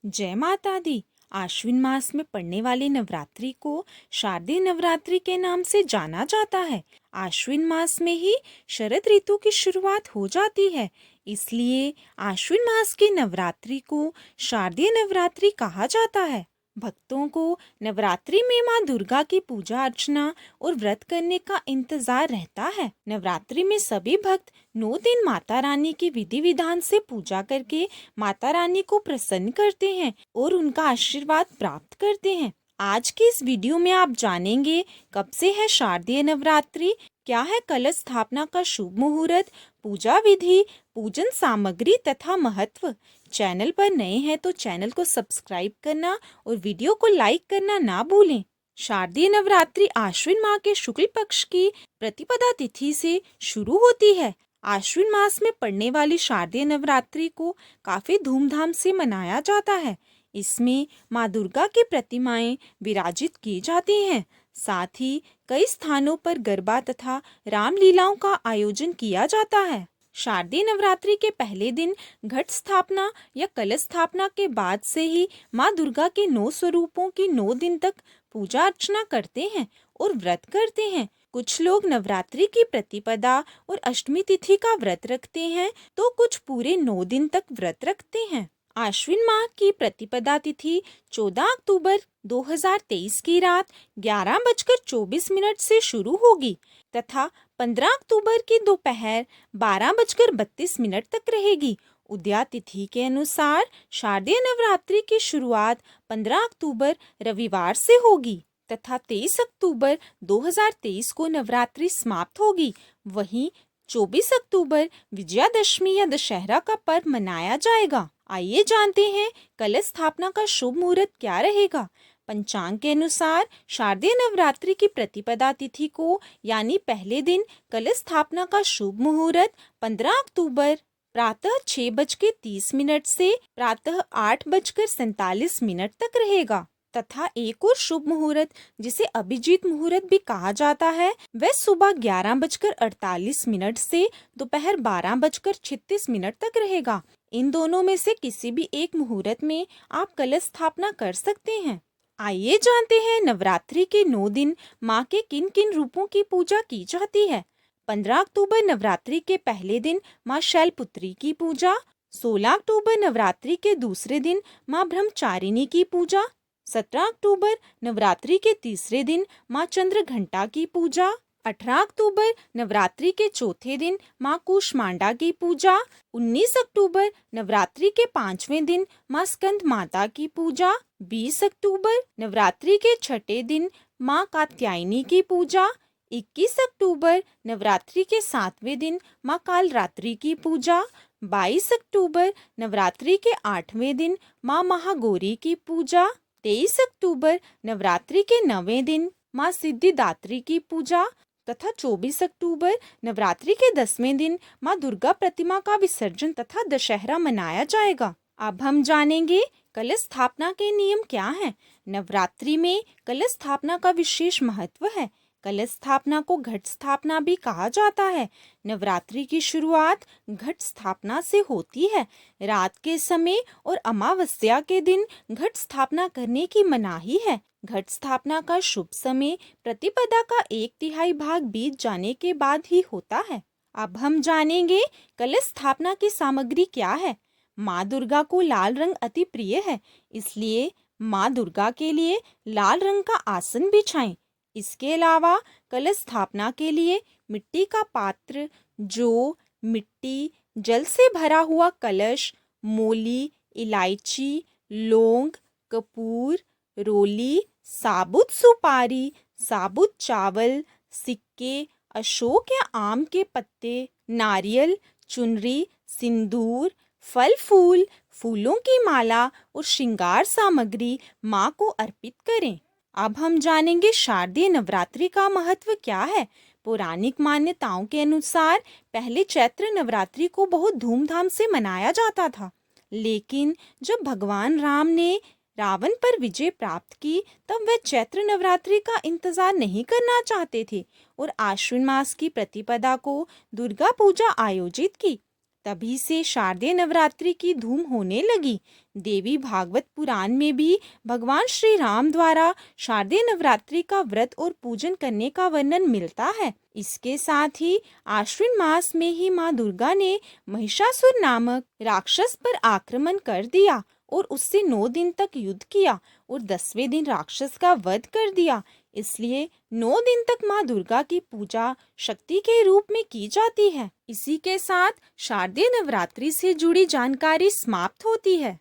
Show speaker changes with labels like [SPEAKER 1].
[SPEAKER 1] जय माता दी। आश्विन मास में पड़ने वाली नवरात्रि को शारदीय नवरात्रि के नाम से जाना जाता है। आश्विन मास में ही शरद ऋतु की शुरुआत हो जाती है, इसलिए आश्विन मास की नवरात्रि को शारदीय नवरात्रि कहा जाता है। भक्तों को नवरात्रि में माँ दुर्गा की पूजा अर्चना और व्रत करने का इंतजार रहता है। नवरात्रि में सभी भक्त 9 दिन माता रानी की विधि विधान से पूजा करके माता रानी को प्रसन्न करते हैं और उनका आशीर्वाद प्राप्त करते हैं। आज के इस वीडियो में आप जानेंगे कब से है शारदीय नवरात्रि, क्या है कलश स्थापना का शुभ मुहूर्त, पूजा विधि, पूजन सामग्री तथा महत्व। चैनल पर नए हैं तो चैनल को सब्सक्राइब करना और वीडियो को लाइक करना ना भूलें। शारदीय नवरात्रि आश्विन माह के शुक्ल पक्ष की प्रतिपदा तिथि से शुरू होती है। आश्विन मास में पड़ने वाली शारदीय नवरात्रि को काफी धूमधाम से मनाया जाता है। इसमें माँ दुर्गा की प्रतिमाएं विराजित की जाती हैं। साथ ही कई स्थानों पर गरबा तथा रामलीलाओं का आयोजन किया जाता है। शारदीय नवरात्रि के पहले दिन घट स्थापना या कलश स्थापना के बाद से ही माँ दुर्गा के 9 स्वरूपों की 9 दिन तक पूजा अर्चना करते हैं और व्रत करते हैं। कुछ लोग नवरात्रि की प्रतिपदा और अष्टमी तिथि का व्रत रखते हैं तो कुछ पूरे 9 दिन तक व्रत रखते हैं। आश्विन माह की प्रतिपदा तिथि 14 अक्टूबर 2023 की रात 11:24 से शुरू होगी तथा 15 अक्टूबर की दोपहर 12:32 तक रहेगी। उदया तिथि के अनुसार शारदीय नवरात्रि की शुरुआत 15 अक्टूबर रविवार से होगी तथा 23 अक्टूबर 2023 को नवरात्रि समाप्त होगी। वहीं 24 अक्टूबर विजयादशमी या दशहरा का पर्व मनाया जाएगा। आइए जानते हैं कलश स्थापना का शुभ मुहूर्त क्या रहेगा। पंचांग के अनुसार शारदीय नवरात्रि की प्रतिपदा तिथि को यानी पहले दिन कलश स्थापना का शुभ मुहूर्त 15 अक्टूबर प्रातः 6:30 से प्रातः 8:47 तक रहेगा तथा एक और शुभ मुहूर्त जिसे अभिजीत मुहूर्त भी कहा जाता है वह सुबह 11:48 से दोपहर 12:36 तक रहेगा। इन दोनों में से किसी भी एक मुहूर्त में आप कलश स्थापना कर सकते हैं। आइए जानते हैं नवरात्रि के 9 दिन माँ के किन किन रूपों की पूजा की जाती है। 15 अक्टूबर नवरात्रि के पहले दिन माँ शैलपुत्री की पूजा। 16 अक्टूबर नवरात्रि के दूसरे दिन माँ ब्रह्मचारिणी की पूजा। 17 अक्टूबर नवरात्रि के तीसरे दिन माँ चंद्रघंटा की पूजा। 18 अक्टूबर नवरात्रि के चौथे दिन माँ कूष्मांडा की पूजा। 19 अक्टूबर नवरात्रि के 5वें दिन माँ स्कंद माता की पूजा। 20 अक्टूबर नवरात्रि के छठे दिन माँ कात्यायनी की पूजा। 21 अक्टूबर नवरात्रि के 7वें दिन माँ कालरात्रि की पूजा। 22 अक्टूबर नवरात्रि के 8वें दिन माँ महागौरी की पूजा। 23 अक्टूबर नवरात्रि के 9वें दिन माँ सिद्धिदात्री की पूजा तथा 24 अक्टूबर नवरात्रि के 10वें दिन माँ दुर्गा प्रतिमा का विसर्जन तथा दशहरा मनाया जाएगा। अब हम जानेंगे कलश स्थापना के नियम क्या हैं। नवरात्रि में कलश स्थापना का विशेष महत्व है। कलश स्थापना को घट स्थापना भी कहा जाता है। नवरात्रि की शुरुआत घट स्थापना से होती है। रात के समय और अमावस्या के दिन घट स्थापना करने की मनाही है। घट स्थापना का शुभ समय प्रतिपदा का 1/3 भाग बीत जाने के बाद ही होता है। अब हम जानेंगे कलश स्थापना की सामग्री क्या है। माँ दुर्गा को लाल रंग अति प्रिय है, इसलिए माँ दुर्गा के लिए लाल रंग का आसन बिछाएं। इसके अलावा कलश स्थापना के लिए मिट्टी का पात्र, जौ, मिट्टी, जल से भरा हुआ कलश, मोली, इलायची, लौंग, कपूर, रोली, साबुत सुपारी, साबुत चावल, सिक्के, अशोक या आम के पत्ते, नारियल, चुनरी, सिंदूर, फल फूल, फूलों की माला और श्रृंगार सामग्री माँ को अर्पित करें। अब हम जानेंगे शारदीय नवरात्रि का महत्व क्या है। पौराणिक मान्यताओं के अनुसार पहले चैत्र नवरात्रि को बहुत धूमधाम से मनाया जाता था, लेकिन जब भगवान राम ने रावण पर विजय प्राप्त की तब वे चैत्र नवरात्रि का इंतजार नहीं करना चाहते थे और आश्विन मास की प्रतिपदा को दुर्गा पूजा आयोजित की। तभी से शारदीय नवरात्रि की धूम होने लगी। देवी भागवत पुराण में भी भगवान श्री राम द्वारा शारदीय नवरात्रि का व्रत और पूजन करने का वर्णन मिलता है। इसके साथ ही आश्विन मास में ही माँ दुर्गा ने महिषासुर नामक राक्षस पर आक्रमण कर दिया और उससे 9 दिन तक युद्ध किया और 10वें दिन राक्षस का वध कर दिया। इसलिए 9 दिन तक माँ दुर्गा की पूजा शक्ति के रूप में की जाती है। इसी के साथ शारदीय नवरात्रि से जुड़ी जानकारी समाप्त होती है।